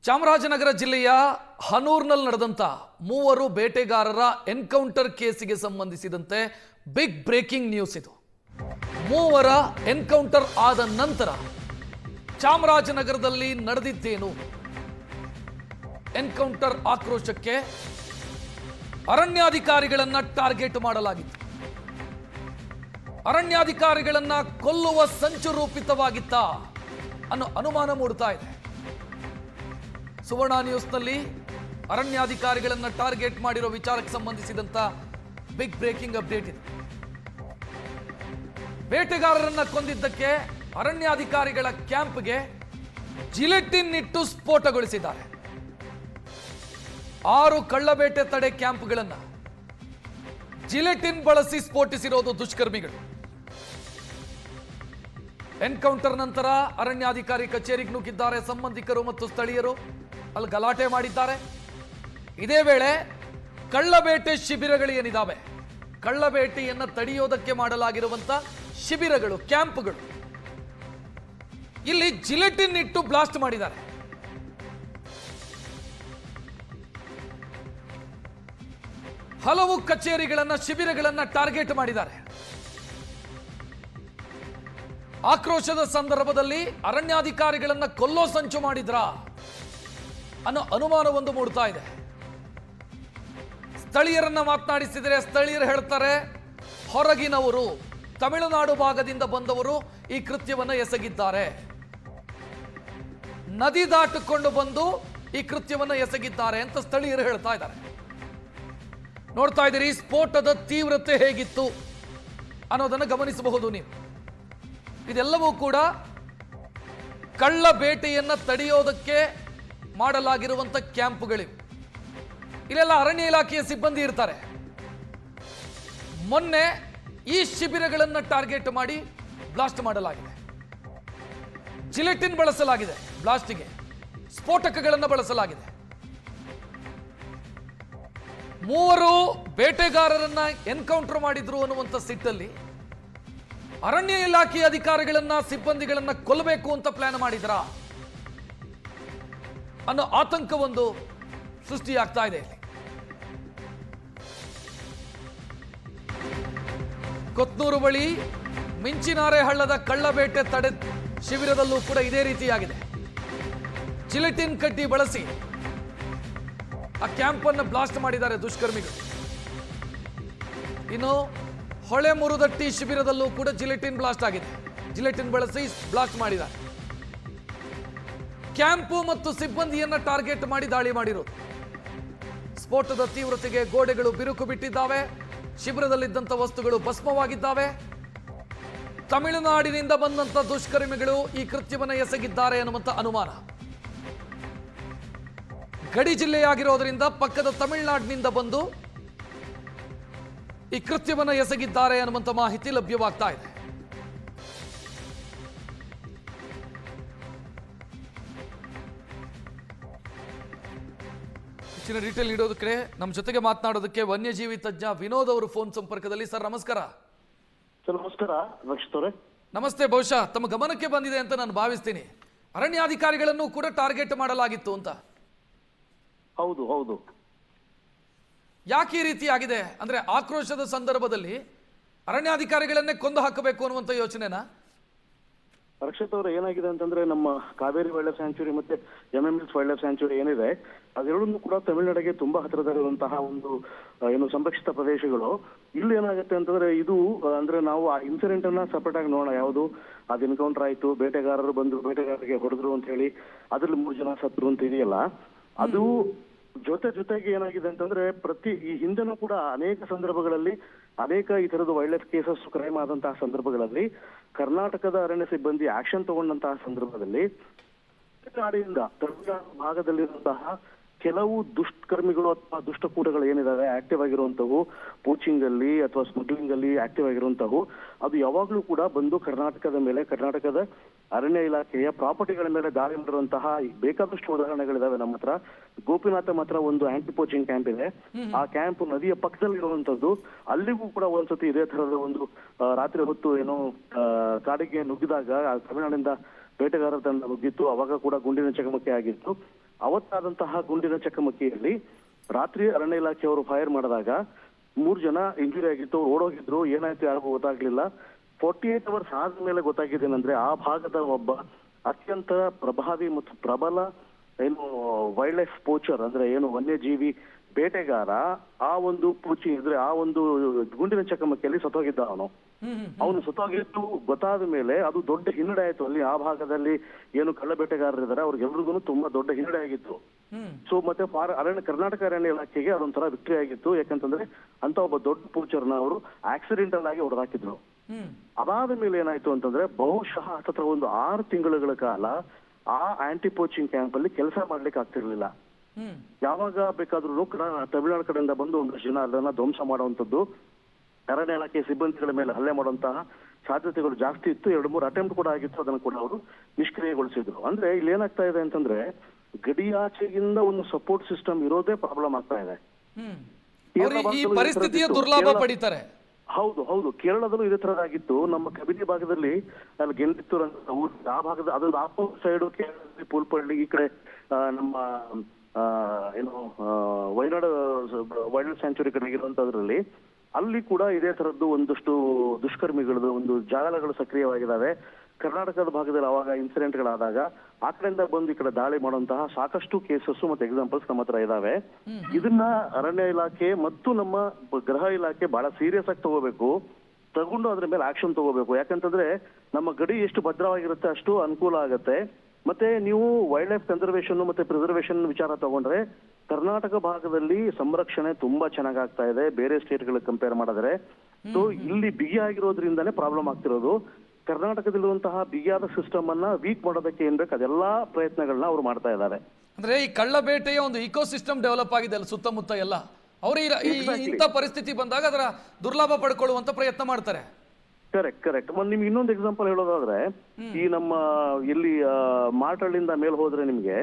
ಚಾಮರಾಜನಗರ ಜಿಲ್ಲೆಯ ಹನೂರ್ನಲ್ಲಿ ನಡೆದಂತ ಮೂವರು ಬೇಟೆಗಾರರ ಎನ್ಕೌಂಟರ್ ಕೇಸಿಗೆ ಸಂಬಂಧಿಸಿದಂತೆ ಬಿಗ್ ಬ್ರೇಕಿಂಗ್ ನ್ಯೂಸ್ ಇದು. ಮೂವರ ಎನ್ಕೌಂಟರ್ ಆದ ನಂತರ ಚಾಮರಾಜನಗರದಲ್ಲಿ ನಡೆದಿದ್ದೇನು? ಎನ್ಕೌಂಟರ್ ಆಕ್ರೋಶಕ್ಕೆ ಅರಣ್ಯಾಧಿಕಾರಿಗಳನ್ನ ಟಾರ್ಗೆಟ್ ಮಾಡಲಾಗಿತ್ತು. ಅರಣ್ಯಾಧಿಕಾರಿಗಳನ್ನ ಕೊಲ್ಲುವ ಸಂಚು ರೂಪಿತವಾಗಿತ್ತ ಅನ್ನೋ ಅನುಮಾನ ಮೂಡ್ತಾ ಇದೆ. ಸುವರ್ಣ ನ್ಯೂಸ್ನಲ್ಲಿ ಅರಣ್ಯಾಧಿಕಾರಿಗಳನ್ನ ಟಾರ್ಗೆಟ್ ಮಾಡಿರೋ ವಿಚಾರಕ್ಕೆ ಸಂಬಂಧಿಸಿದಂತ ಬಿಗ್ ಬ್ರೇಕಿಂಗ್ ಅಪ್ಡೇಟ್ ಇದೆ. ಬೇಟೆಗಾರರನ್ನ ಕೊಂದಿದ್ದಕ್ಕೆ ಅರಣ್ಯಾಧಿಕಾರಿಗಳ ಕ್ಯಾಂಪ್ಗೆ ಜಿಲೆಟಿನ್ ಇಟ್ಟು ಸ್ಫೋಟಗೊಳಿಸಿದ್ದಾರೆ. 6 ಕಳ್ಳಬೇಟೆ ತಡೆ ಕ್ಯಾಂಪ್ಗಳನ್ನ ಜಿಲೆಟಿನ್ ಬಳಸಿ ಸ್ಫೋಟಿಸಿರೋದು ದುಷ್ಕರ್ಮಿಗಳು. ಎನ್ಕೌಂಟರ್ ನಂತರ ಅರಣ್ಯಾಧಿಕಾರಿ ಕಚೇರಿಗೆ ನುಗ್ಗಿದ್ದಾರೆ. ಸಂಬಂಧಿಕರು ಮತ್ತು ಸ್ಥಳೀಯರು ಅಲ್ಲಿ ಗಲಾಟೆ ಮಾಡಿದ್ದಾರೆ. ಇದೇ ವೇಳೆ ಕಳ್ಳಬೇಟೆ ಶಿಬಿರಗಳು ಏನಿದಾವೆ, ಕಳ್ಳಬೇಟೆಯನ್ನ ತಡೆಯೋದಕ್ಕೆ ಮಾಡಲಾಗಿರುವಂತ ಶಿಬಿರಗಳು, ಕ್ಯಾಂಪ್ಗಳು, ಇಲ್ಲಿ ಜಿಲೆಟಿನ್ ಇಟ್ಟು ಬ್ಲಾಸ್ಟ್ ಮಾಡಿದ್ದಾರೆ. ಹಲವು ಕಚೇರಿಗಳನ್ನ, ಶಿಬಿರಗಳನ್ನ ಟಾರ್ಗೆಟ್ ಮಾಡಿದ್ದಾರೆ. ಆಕ್ರೋಶದ ಸಂದರ್ಭದಲ್ಲಿ ಅರಣ್ಯಾಧಿಕಾರಿಗಳನ್ನ ಕೊಲ್ಲೋ ಸಂಚು ಮಾಡಿದ್ರಾ ಅನ್ನೋ ಅನುಮಾನವೊಂದು ಮೂಡ್ತಾ ಇದೆ. ಸ್ಥಳೀಯರನ್ನ ಮಾತನಾಡಿಸಿದರೆ ಸ್ಥಳೀಯರು ಹೇಳ್ತಾರೆ, ಹೊರಗಿನವರು, ತಮಿಳುನಾಡು ಭಾಗದಿಂದ ಬಂದವರು ಈ ಕೃತ್ಯವನ್ನ ಎಸಗಿದ್ದಾರೆ. ನದಿ ದಾಟಿಕೊಂಡು ಬಂದು ಈ ಕೃತ್ಯವನ್ನ ಎಸಗಿದ್ದಾರೆ ಅಂತ ಸ್ಥಳೀಯರು ಹೇಳ್ತಾ ಇದ್ದಾರೆ. ನೋಡ್ತಾ ಇದ್ದೀರಿ ಸ್ಫೋಟದ ತೀವ್ರತೆ ಹೇಗಿತ್ತು ಅನ್ನೋದನ್ನು ಗಮನಿಸಬಹುದು ನೀವು. ಇದೆಲ್ಲವೂ ಕೂಡ ಕಳ್ಳ ಬೇಟೆಯನ್ನ ತಡೆಯೋದಕ್ಕೆ ಮಾಡಲಾಗಿರುವಂತ ಕ್ಯಾಂಪ್ಗಳಿವೆ. ಇಲ್ಲೆಲ್ಲ ಅರಣ್ಯ ಇಲಾಖೆಯ ಸಿಬ್ಬಂದಿ ಇರ್ತಾರೆ. ಮೊನ್ನೆ ಈ ಶಿಬಿರಗಳನ್ನು ಟಾರ್ಗೆಟ್ ಮಾಡಿ ಬ್ಲಾಸ್ಟ್ ಮಾಡಲಾಗಿದೆ. ಜಿಲೆಟಿನ್ ಬಳಸಲಾಗಿದೆ, ಬ್ಲಾಸ್ಟಿಗೆ ಸ್ಫೋಟಕಗಳನ್ನು ಬಳಸಲಾಗಿದೆ. ಮೂವರು ಬೇಟೆಗಾರರನ್ನ ಎನ್ಕೌಂಟರ್ ಮಾಡಿದ್ರು ಅನ್ನುವಂಥ ಸಿಟ್ಟಲ್ಲಿ ಅರಣ್ಯ ಇಲಾಖೆಯ ಅಧಿಕಾರಿಗಳನ್ನ, ಸಿಬ್ಬಂದಿಗಳನ್ನ ಕೊಲ್ಲಬೇಕು ಅಂತ ಪ್ಲಾನ್ ಮಾಡಿದ್ರ ಅನ್ನೋ ಆತಂಕವೊಂದು ಸೃಷ್ಟಿಯಾಗ್ತಾ ಇದೆ. ಕೊತ್ನೂರು ಬಳಿ ಮಿಂಚಿನಾರೆ ಹಳ್ಳದ ಕಳ್ಳಬೇಟೆ ತಡೆ ಶಿಬಿರದಲ್ಲೂ ಕೂಡ ಇದೇ ರೀತಿಯಾಗಿದೆ. ಜಿಲೆಟಿನ್ ಕಡ್ಡಿ ಬಳಸಿ ಆ ಕ್ಯಾಂಪ್ ಅನ್ನು ಬ್ಲಾಸ್ಟ್ ಮಾಡಿದ್ದಾರೆ ದುಷ್ಕರ್ಮಿಗಳು. ಇನ್ನು ಹೊಳೆ ಮುರುದಟ್ಟಿ ಶಿಬಿರದಲ್ಲೂ ಕೂಡ ಜಿಲೆಟಿನ್ ಬ್ಲಾಸ್ಟ್ ಆಗಿದೆ. ಜಿಲೆಟಿನ್ ಬಳಸಿ ಬ್ಲಾಸ್ಟ್ ಮಾಡಿದ್ದಾರೆ. ಕ್ಯಾಂಪು ಮತ್ತು ಸಿಬ್ಬಂದಿಯನ್ನ ಟಾರ್ಗೆಟ್ ಮಾಡಿ ದಾಳಿ ಮಾಡಿರೋದು. ಸ್ಫೋಟದ ತೀವ್ರತೆಗೆ ಗೋಡೆಗಳು ಬಿರುಕು ಬಿಟ್ಟಿದ್ದಾವೆ. ಶಿಬಿರದಲ್ಲಿದ್ದಂಥ ವಸ್ತುಗಳು ಭಸ್ಮವಾಗಿದ್ದಾವೆ. ತಮಿಳುನಾಡಿನಿಂದ ಬಂದಂತ ದುಷ್ಕರ್ಮಿಗಳು ಈ ಕೃತ್ಯವನ್ನು ಎಸಗಿದ್ದಾರೆ ಅನ್ನುವಂಥ ಅನುಮಾನ. ಗಡಿ ಜಿಲ್ಲೆಯಾಗಿರೋದ್ರಿಂದ ಪಕ್ಕದ ತಮಿಳುನಾಡಿನಿಂದ ಬಂದು ಈ ಕೃತ್ಯವನ್ನು ಎಸಗಿದ್ದಾರೆ ಅನ್ನುವಂಥ ಮಾಹಿತಿ ಲಭ್ಯವಾಗ್ತಾ ಇದೆ. ಹೆಚ್ಚಿನ ಡೀಟೇಲ್ ನೀಡೋದಕ್ಕೆ ನಮ್ಮ ಜೊತೆಗೆ ಮಾತನಾಡೋದಕ್ಕೆ ವನ್ಯಜೀವಿ ತಜ್ಞ ವಿನೋದ್ ಅವರು ಫೋನ್ ಸಂಪರ್ಕದಲ್ಲಿ. ಸರ್ ನಮಸ್ಕಾರ. ಸರ್ ನಮಸ್ಕಾರ ರಕ್ಷಿತ್ ಅವರೇ. ನಮಸ್ತೆ. ಬಹುಶಃ ತಮ್ಮ ಗಮನಕ್ಕೆ ಬಂದಿದೆ ಅಂತ ನಾನು ಭಾವಿಸ್ತೀನಿ, ಅರಣ್ಯಾಧಿಕಾರಿಗಳನ್ನು ಕೂಡ ಟಾರ್ಗೆಟ್ ಮಾಡಲಾಗಿತ್ತು ಅಂತ. ಹೌದು ಹೌದು. ಯಾಕೆ ಈ ರೀತಿ ಆಗಿದೆ ಅಂದ್ರೆ ಆಕ್ರೋಶದ ಸಂದರ್ಭದಲ್ಲಿ ಅರಣ್ಯಾಧಿಕಾರಿಗಳನ್ನೇ ಕೊಂದು ಹಾಕಬೇಕು ಅನ್ನುವಂಥ ಯೋಚನೆನಾ? ರಕ್ಷಿತ್ ಅವರೇ, ಏನಾಗಿದೆ ಅಂತಂದ್ರೆ ನಮ್ಮ ಕಾವೇರಿ ವೈಲ್ಡ್ ಲೈಫ್ ಸ್ಯಾಂಚುರಿ ಮತ್ತೆ MMS ವೈಲ್ಡ್ ಲೈಫ್ ಸ್ಯಾಂಚುರಿ ಏನಿದೆ, ಅದೆರಡನ್ನೂ ಕೂಡ ತಮಿಳುನಾಡಿಗೆ ತುಂಬಾ ಹತ್ತಿರದಲ್ಲಿರುವಂತಹ ಒಂದು ಏನು ಸಂರಕ್ಷಿತ ಪ್ರದೇಶಗಳು. ಇಲ್ಲಿ ಏನಾಗುತ್ತೆ ಅಂತಂದ್ರೆ ಇದು ಅಂದ್ರೆ ನಾವು ಆ ಇನ್ಸಿಡೆಂಟ್ ಅನ್ನ ಸಪರೇಟ್ ಆಗಿ ನೋಡೋಣ. ಯಾವುದು ಅದು ಎನ್ಕೌಂಟರ್ ಆಯ್ತು, ಬೇಟೆಗಾರರು ಬಂದು ಬೇಟೆಗಾರರಿಗೆ ಹೊಡೆದ್ರು ಅಂತ ಹೇಳಿ ಅದ್ರಲ್ಲಿ 3 ಜನ ಸತ್ರು ಅಂತ ಇದೆಯಲ್ಲ, ಅದು ಜೊತೆಗೆ ಏನಾಗಿದೆ ಅಂತಂದ್ರೆ ಈ ಹಿಂದೆನೂ ಕೂಡ ಅನೇಕ ಸಂದರ್ಭಗಳಲ್ಲಿ ಅನೇಕ ಈ ತರದ ವೈಲ್ಡ್ ಲೈಫ್ ಕೇಸಸ್ ಕ್ರೈಮ್ ಆದಂತಹ ಸಂದರ್ಭಗಳಲ್ಲಿ ಕರ್ನಾಟಕದ ಅರಣ್ಯ ಸಿಬ್ಬಂದಿ ಆಕ್ಷನ್ ತಗೊಂಡಂತಹ ಸಂದರ್ಭದಲ್ಲಿ ನಾಡಿನಿಂದ ತಮಿಳುನಾಡು ಭಾಗದಲ್ಲಿರುವಂತಹ ಕೆಲವು ದುಷ್ಕರ್ಮಿಗಳು ಅಥವಾ ದುಷ್ಟಕೂಟಗಳು ಏನಿದಾವೆ ಆಕ್ಟಿವ್ ಆಗಿರುವಂತವು, ಪೋಚಿಂಗ್ ಅಲ್ಲಿ ಅಥವಾ ಸ್ಮಗ್ಲಿಂಗ್ ಅಲ್ಲಿ ಆಕ್ಟಿವ್ ಆಗಿರುವಂತವು, ಅದು ಯಾವಾಗ್ಲೂ ಕೂಡ ಬಂದು ಕರ್ನಾಟಕದ ಮೇಲೆ, ಕರ್ನಾಟಕದ ಅರಣ್ಯ ಇಲಾಖೆಯ ಪ್ರಾಪರ್ಟಿಗಳ ಮೇಲೆ ದಾಳಿ ಮಾಡಿರುವಂತಹ ಬೇಕಾದಷ್ಟು ಉದಾಹರಣೆಗಳಿದಾವೆ ನಮ್ಮ ಹತ್ರ. ಗೋಪಿನಾಥ ಮಾತ್ರ ಒಂದು ಆಂಟಿ ಪೋಚಿಂಗ್ ಕ್ಯಾಂಪ್ ಇದೆ. ಆ ಕ್ಯಾಂಪ್ ನದಿಯ ಪಕ್ಕದಲ್ಲಿ ಇರುವಂತದ್ದು. ಅಲ್ಲಿಗೂ ಕೂಡ ಒಂದ್ಸತಿ ಇದೇ ತರದ ಒಂದು ರಾತ್ರಿ ಹೊತ್ತು ಏನೋ ಕಾಡಿಗೆ ನುಗ್ಗಿದಾಗ ತಮಿಳುನಾಡಿನಿಂದ ಬೇಟೆಗಾರರ ತಂಡ ನುಗ್ಗಿತ್ತು. ಅವಾಗ ಕೂಡ ಗುಂಡಿನ ಚಕಮಕಿ ಆಗಿತ್ತು. ಅವತ್ತಾದಂತಹ ಗುಂಡಿನ ಚಕಮಕಿಯಲ್ಲಿ ರಾತ್ರಿ ಅರಣ್ಯ ಇಲಾಖೆಯವರು ಫೈರ್ ಮಾಡಿದಾಗ 3 ಜನ ಇಂಜುರಿ ಆಗಿತ್ತು, ಓಡೋಗಿದ್ರು. ಏನಾಯ್ತು ಯಾರಿಗೂ ಗೊತ್ತಾಗ್ಲಿಲ್ಲ. 48 ಅವರ್ಸ್ ಆದ್ಮೇಲೆ ಗೊತ್ತಾಗಿದ್ದೇನೆಂದ್ರೆ ಆ ಭಾಗದ ಒಬ್ಬ ಅತ್ಯಂತ ಪ್ರಭಾವಿ ಮತ್ತು ಪ್ರಬಲ ವೈಲ್ಡ್ ಲೈಫ್ ಪೋಚರ್ ಅಂದ್ರೆ ವನ್ಯಜೀವಿ ಬೇಟೆಗಾರ ಆ ಒಂದು ಪೂಚಿ ಇದ್ರೆ ಆ ಒಂದು ಗುಂಡಿನ ಚಕಮಕಿಯಲ್ಲಿ ಸತ್ತೋಗಿದ್ದ ಅವನು ಸತ್ತೋಗಿದ್ದು ಗೊತ್ತಾದ ಮೇಲೆ ಅದು ದೊಡ್ಡ ಹಿನ್ನಡೆ ಆಯ್ತು. ಅಲ್ಲಿ ಆ ಭಾಗದಲ್ಲಿ ಕಳ್ಳ ಬೇಟೆಗಾರರಿದ್ದಾರೆ ಅವ್ರಿಗೆಲ್ರಿಗೂ ತುಂಬಾ ದೊಡ್ಡ ಹಿನ್ನಡೆ ಆಗಿತ್ತು. ಸೊ ಮತ್ತೆ ಕರ್ನಾಟಕ ಅರಣ್ಯ ಇಲಾಖೆಗೆ ಅದೊಂಥರ ವಿಕ್ಟರಿ ಆಗಿತ್ತು. ಯಾಕಂತಂದ್ರೆ ಅಂತ ಒಬ್ಬ ದೊಡ್ಡ ಪೂಚರ್ನ ಅವರು ಆಕ್ಸಿಡೆಂಟಲ್ ಆಗಿ ಹೊಡೆದಾಕಿದ್ರು. ಅದಾದ ಮೇಲೆ ಏನಾಯ್ತು ಅಂತಂದ್ರೆ ಬಹುಶಃ ಹತ್ರ ಒಂದು 6 ತಿಂಗಳುಗಳ ಕಾಲ ಆ ಆಂಟಿ ಪೋಚಿಂಗ್ ಕ್ಯಾಂಪ್ ಅಲ್ಲಿ ಕೆಲಸ ಮಾಡ್ಲಿಕ್ಕೆ ಆಗ್ತಿರ್ಲಿಲ್ಲ. ಯಾವಾಗ ಬೇಕಾದ್ರೂ ತಮಿಳುನಾಡು ಕಡೆಯಿಂದ ಬಂದು ಒಂದಷ್ಟು ಜನ ಅದನ್ನ ಧ್ವಂಸ ಮಾಡುವಂತದ್ದು, ಅರಣ್ಯ ಇಲಾಖೆ ಸಿಬ್ಬಂದಿಗಳ ಮೇಲೆ ಹಲ್ಲೆ ಮಾಡುವಂತಹ ಸಾಧ್ಯತೆಗಳು ಜಾಸ್ತಿ ಇತ್ತು. 2-3 ಅಟೆಂಪ್ಟ್ ಕೂಡ ಆಗಿತ್ತು. ಅದನ್ನು ಕೂಡ ಅವರು ನಿಷ್ಕ್ರಿಯಗೊಳಿಸಿದ್ರು. ಅಂದ್ರೆ ಇಲ್ಲಿ ಏನಾಗ್ತಾ ಇದೆ ಅಂತಂದ್ರೆ ಗಡಿಯಾಚೆಗಿಂದ ಒಂದು ಸಪೋರ್ಟ್ ಸಿಸ್ಟಮ್ ಇರೋದೇ ಪ್ರಾಬ್ಲಮ್ ಆಗ್ತಾ ಇದೆ. ಈ ಪರಿಸ್ಥಿತಿಯ ದುರ್ಲಾಭ ಪಡಿತಾರೆ. ಹೌದು ಕೇರಳದಲ್ಲೂ ಇದೇ ತರದಾಗಿತ್ತು. ನಮ್ಮ ಕಬಿನಿ ಭಾಗದಲ್ಲಿ ಅಲ್ಲಿ ಗೆಂದಿತ್ತೂರ್ ಅಂತ ಊರು, ಆ ಭಾಗದ ಅದೊಂದು ಆಪೋಸಿಟ್ ಸೈಡ್ ಕೇರಳದಲ್ಲಿ ಪೂಲ್ಪಳ್ಳಿ, ಈ ಕಡೆ ನಮ್ಮ ವಯನಾಡು ವೈಲ್ಡ್ ಲೈಫ್ ಸ್ಯಾಂಚುರಿ ಕಡೆ ಇರುವಂತದ್ರಲ್ಲಿ ಅಲ್ಲಿ ಕೂಡ ಇದೇ ತರದ್ದು ಒಂದಷ್ಟು ದುಷ್ಕರ್ಮಿಗಳದ್ದು ಒಂದು ಜಾಲಗಳು ಸಕ್ರಿಯವಾಗಿದ್ದಾವೆ. ಕರ್ನಾಟಕದ ಭಾಗದಲ್ಲಿ ಅವಾಗ ಇನ್ಸಿಡೆಂಟ್ಗಳಾದಾಗ ಆ ಕಡೆಯಿಂದ ಬಂದು ಈ ಕಡೆ ದಾಳಿ ಮಾಡುವಂತಹ ಸಾಕಷ್ಟು ಕೇಸಸ್ ಮತ್ತೆ ಎಕ್ಸಾಂಪಲ್ಸ್ ನಮ್ಮ ಹತ್ರ ಇದಾವೆ. ಇದನ್ನ ಅರಣ್ಯ ಇಲಾಖೆ ಮತ್ತು ನಮ್ಮ ಗೃಹ ಇಲಾಖೆ ಬಹಳ ಸೀರಿಯಸ್ ಆಗಿ ತಗೊಂಡು ಅದ್ರ ಮೇಲೆ ಆಕ್ಷನ್ ತಗೋಬೇಕು. ಯಾಕಂತಂದ್ರೆ ನಮ್ಮ ಗಡಿ ಎಷ್ಟು ಭದ್ರವಾಗಿರುತ್ತೆ ಅಷ್ಟು ಅನುಕೂಲ ಆಗತ್ತೆ. ಮತ್ತೆ ನೀವು ವೈಲ್ಡ್ ಲೈಫ್ ಕನ್ಸರ್ವೇಷನ್ ಮತ್ತೆ ಪ್ರಿಸರ್ವೇಷನ್ ವಿಚಾರ ತಗೊಂಡ್ರೆ ಕರ್ನಾಟಕ ಭಾಗದಲ್ಲಿ ಸಂರಕ್ಷಣೆ ತುಂಬಾ ಚೆನ್ನಾಗಾಗ್ತಾ ಇದೆ ಬೇರೆ ಸ್ಟೇಟ್ ಗಳಿಗೆ ಕಂಪೇರ್ ಮಾಡಿದ್ರೆ. ಸೊ ಇಲ್ಲಿ ಬಿಗಿ ಆಗಿರೋದ್ರಿಂದಾನೇ ಪ್ರಾಬ್ಲಮ್ ಆಗ್ತಿರೋದು. ಕರ್ನಾಟಕದಲ್ಲಿರುವಂತಹ ಬಿಗಿಯಾದ ಸಿಸ್ಟಮ್ ಅನ್ನ ವೀಕ್ ಮಾಡೋದಕ್ಕೆ ಏನ್ ಬೇಕು ಅದೆಲ್ಲಾ ಪ್ರಯತ್ನಗಳನ್ನ ಅವ್ರು ಮಾಡ್ತಾ ಇದ್ದಾರೆ. ಅಂದ್ರೆ ಈ ಕಳ್ಳಬೇಟೆಯ ಒಂದು ಇಕೋ ಸಿಸ್ಟಮ್ ಡೆವಲಪ್ ಆಗಿದೆ ಅಲ್ಲ ಸುತ್ತಮುತ್ತ ಎಲ್ಲ. ಅವರು ಇಂಥ ಪರಿಸ್ಥಿತಿ ಬಂದಾಗ ಅದರ ದುರ್ಲಾಭ ಪಡ್ಕೊಳ್ಳುವಂತ ಪ್ರಯತ್ನ ಮಾಡ್ತಾರೆ. ಕರೆಕ್ಟ್. ನಿಮ್ಗೆ ಇನ್ನೊಂದು ಎಕ್ಸಾಂಪಲ್ ಹೇಳೋದಾದ್ರೆ ಈ ನಮ್ಮ ಇಲ್ಲಿ ಮಾರ್ಟಳ್ಳಿಂದ ಮೇಲ್ ಹೋದ್ರೆ ನಿಮ್ಗೆ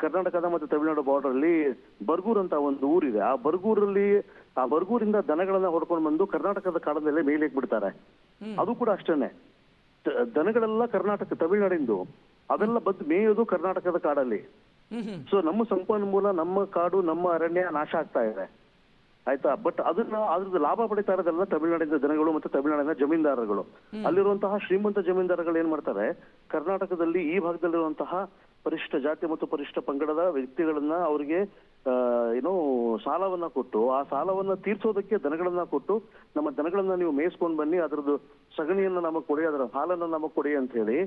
ಕರ್ನಾಟಕದ ಮತ್ತೆ ತಮಿಳುನಾಡು ಬಾರ್ಡರ್ ಅಲ್ಲಿ ಬರ್ಗೂರ್ ಅಂತ ಒಂದು ಊರಿದೆ. ಆ ಬರ್ಗೂರಿಂದ ದನಗಳನ್ನ ಹೊಡ್ಕೊಂಡು ಬಂದು ಕರ್ನಾಟಕದ ಕಾಡದಲ್ಲೇ ಮೇಯ್ಲಿಕ್ ಬಿಡ್ತಾರೆ. ಅದು ಕೂಡ ಅಷ್ಟೇನೆ. ದನಗಳೆಲ್ಲ ತಮಿಳುನಾಡಿಂದು ಅದೆಲ್ಲ ಬಂದು ಮೇಯೋದು ಕರ್ನಾಟಕದ ಕಾಡಲ್ಲಿ. ಸೊ ನಮ್ಮ ಸಂಪನ್ಮೂಲ, ನಮ್ಮ ಕಾಡು, ನಮ್ಮ ಅರಣ್ಯ ನಾಶ ಆಗ್ತಾ ಇದೆ. ಆಯ್ತಾ? ಬಟ್ ಅದ್ರದ್ದು ಲಾಭ ಪಡಿತಾ ಇರೋದೆಲ್ಲ ತಮಿಳುನಾಡಿನ ಜನಗಳು ಮತ್ತೆ ತಮಿಳುನಾಡಿನ ಜಮೀನ್ದಾರಗಳು. ಅಲ್ಲಿರುವಂತಹ ಶ್ರೀಮಂತ ಜಮೀನ್ದಾರಗಳು ಏನ್ ಮಾಡ್ತಾರೆ, ಕರ್ನಾಟಕದಲ್ಲಿ ಈ ಭಾಗದಲ್ಲಿರುವಂತಹ ಪರಿಶಿಷ್ಟ ಜಾತಿ ಮತ್ತು ಪರಿಶಿಷ್ಟ ಪಂಗಡದ ವ್ಯಕ್ತಿಗಳನ್ನ ಅವರಿಗೆ ಸಾಲವನ್ನ ಕೊಟ್ಟು ಆ ಸಾಲವನ್ನ ತೀರ್ಸೋದಕ್ಕೆ ದನಗಳನ್ನ ಕೊಟ್ಟು ನಮ್ಮ ದನಗಳನ್ನ ನೀವು ಮೇಯಿಸ್ಕೊಂಡ್ ಬನ್ನಿ, ಅದ್ರದ್ದು ಸಗಣಿಯನ್ನ ನಮಗ್ ಕೊಡಿ, ಅದರ ಹಾಲನ್ನ ನಮಗ್ ಕೊಡಿ ಅಂತ ಹೇಳಿ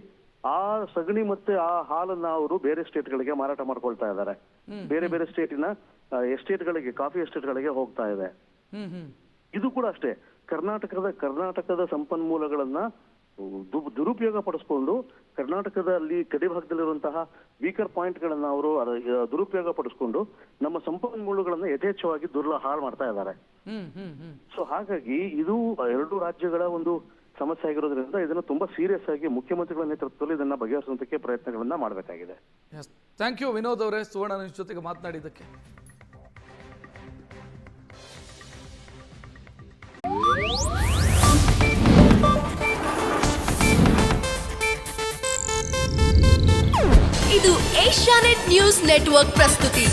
ಆ ಸಗಣಿ ಮತ್ತೆ ಆ ಹಾಲನ್ನ ಅವರು ಬೇರೆ ಸ್ಟೇಟ್ ಗಳಿಗೆ ಮಾರಾಟ ಮಾಡ್ಕೊಳ್ತಾ ಇದ್ದಾರೆ. ಬೇರೆ ಸ್ಟೇಟಿನ ಎಸ್ಟೇಟ್ಗಳಿಗೆ, ಕಾಫಿ ಎಸ್ಟೇಟ್ಗಳಿಗೆ ಹೋಗ್ತಾ ಇದೆ. ಇದು ಕೂಡ ಅಷ್ಟೇ. ಕರ್ನಾಟಕದ ಸಂಪನ್ಮೂಲಗಳನ್ನ ದುರುಪಯೋಗ ಪಡಿಸ್ಕೊಂಡು ಕರ್ನಾಟಕದಲ್ಲಿ ಗಡಿ ಭಾಗದಲ್ಲಿರುವಂತಹ ವೀಕರ್ ಪಾಯಿಂಟ್ ಗಳನ್ನ ಅವರು ದುರುಪಯೋಗ ಪಡಿಸ್ಕೊಂಡು ನಮ್ಮ ಸಂಪನ್ಮೂಲಗಳನ್ನ ಯಥೇಚ್ಛವಾಗಿ ಹಾಳು ಮಾಡ್ತಾ ಇದ್ದಾರೆ. ಸೊ ಹಾಗಾಗಿ ಇದು 2 ರಾಜ್ಯಗಳ ಒಂದು ಸಮಸ್ಯೆ ಆಗಿರೋದ್ರಿಂದ ಇದನ್ನು ತುಂಬಾ ಸೀರಿಯಸ್ ಆಗಿ ಮುಖ್ಯಮಂತ್ರಿಗಳ ನೇತೃತ್ವದಲ್ಲಿ ಇದನ್ನ ಬಗೆಹರಿಸುವಂತಕ್ಕೆ ಪ್ರಯತ್ನಗಳನ್ನ ಮಾಡಬೇಕಾಗಿದೆ. ಥ್ಯಾಂಕ್ ಯು ವಿನೋದ್ ಅವರೇ, ಸುವರ್ಣ ನ್ಯೂಸ್ ಜೊತೆಗೆ ಮಾತನಾಡಿದ್ದಕ್ಕೆ. ಇದು ಏಷ್ಯಾನೆಟ್ ನ್ಯೂಸ್ ನೆಟ್ವರ್ಕ್ ಪ್ರಸ್ತುತಿ.